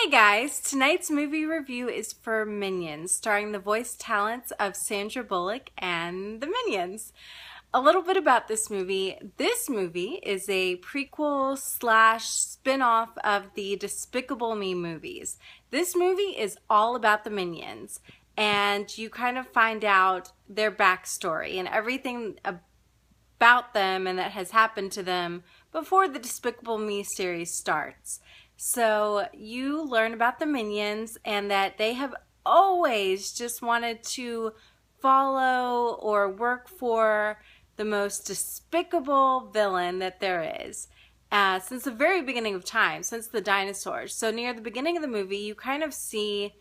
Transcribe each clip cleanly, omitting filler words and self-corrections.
Hey guys, tonight's movie review is for Minions, starring the voice talents of Sandra Bullock and the Minions. A little bit about this movie. This movie is a prequel slash spin-off of the Despicable Me movies. This movie is all about the Minions, and you kind of find out their backstory and everything about them and that has happened to them before the Despicable Me series starts. So you learn about the Minions and that they have always just wanted to follow or work for the most despicable villain that there is. Since the very beginning of time, since the dinosaurs. So near the beginning of the movie, you kind of see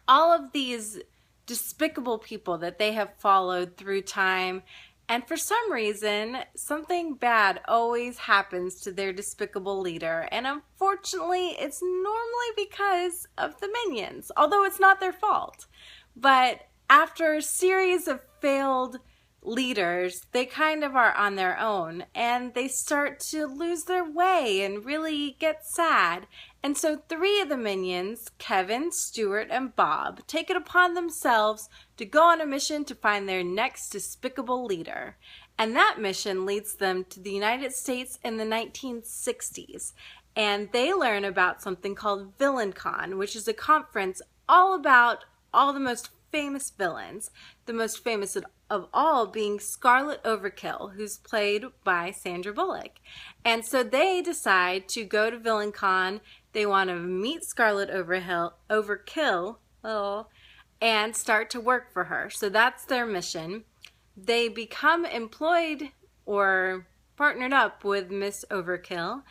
all of these despicable people that they have followed through time. And for some reason, something bad always happens to their despicable leader. And unfortunately, it's normally because of the Minions, although it's not their fault. But after a series of failed leaders, they kind of are on their own and they start to lose their way and really get sad. And so three of the Minions, Kevin, Stuart, and Bob, take it upon themselves to go on a mission to find their next despicable leader. And that mission leads them to the United States in the 1960s. And they learn about something called VillainCon, which is a conference all about all the most famous villains. The most famous of all being Scarlet Overkill, who's played by Sandra Bullock. And so they decide to go to VillainCon. They want to meet Scarlet Overkill and start to work for her. So that's their mission. They become employed or partnered up with Miss Overkill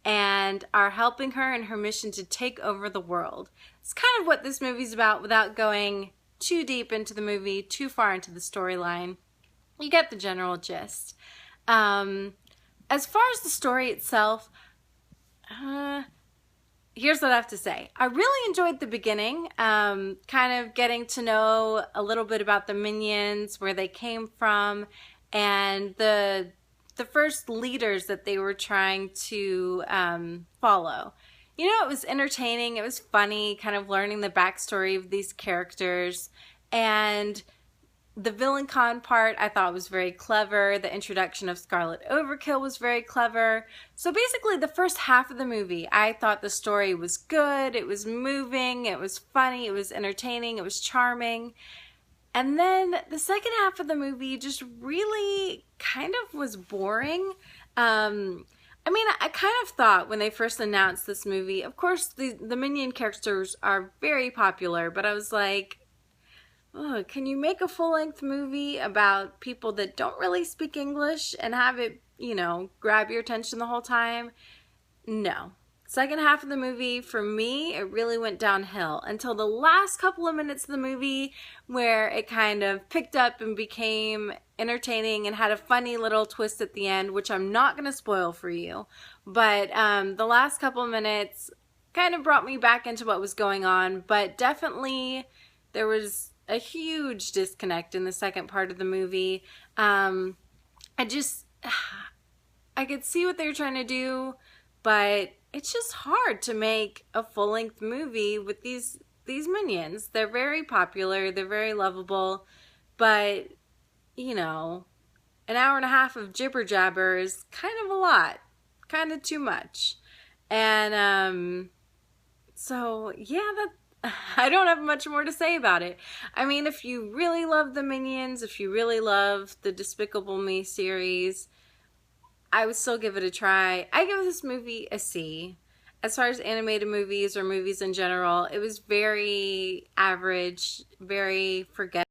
and are helping her in her mission to take over the world. It's kind of what this movie's about without going too deep into the movie, too far into the storyline. You get the general gist. As far as the story itself, here's what I have to say. I really enjoyed the beginning, kind of getting to know a little bit about the Minions, where they came from, and the first leaders that they were trying to follow. You know, it was entertaining, it was funny, kind of learning the backstory of these characters, and the VillainCon part I thought was very clever. The introduction of Scarlet Overkill was very clever. So basically the first half of the movie, I thought the story was good, it was moving, it was funny, it was entertaining, it was charming. And then the second half of the movie just really kind of was boring. I mean, I kind of thought when they first announced this movie, of course, the Minion characters are very popular, but I was like, oh, can you make a full-length movie about people that don't really speak English and have it, you know, grab your attention the whole time? No. Second half of the movie, for me, it really went downhill until the last couple of minutes of the movie where it kind of picked up and became entertaining and had a funny little twist at the end, which I'm not going to spoil for you. But the last couple of minutes kind of brought me back into what was going on, but definitely there was a huge disconnect in the second part of the movie. I could see what they were trying to do, but it's just hard to make a full-length movie with these Minions. They're very popular, they're very lovable, but, you know, an hour and a half of jibber jabber is kind of a lot, kind of too much. And so yeah, I don't have much more to say about it. I mean, if you really love the Minions, if you really love the Despicable Me series, I would still give it a try. I give this movie a C. As far as animated movies or movies in general, it was very average, very forgettable.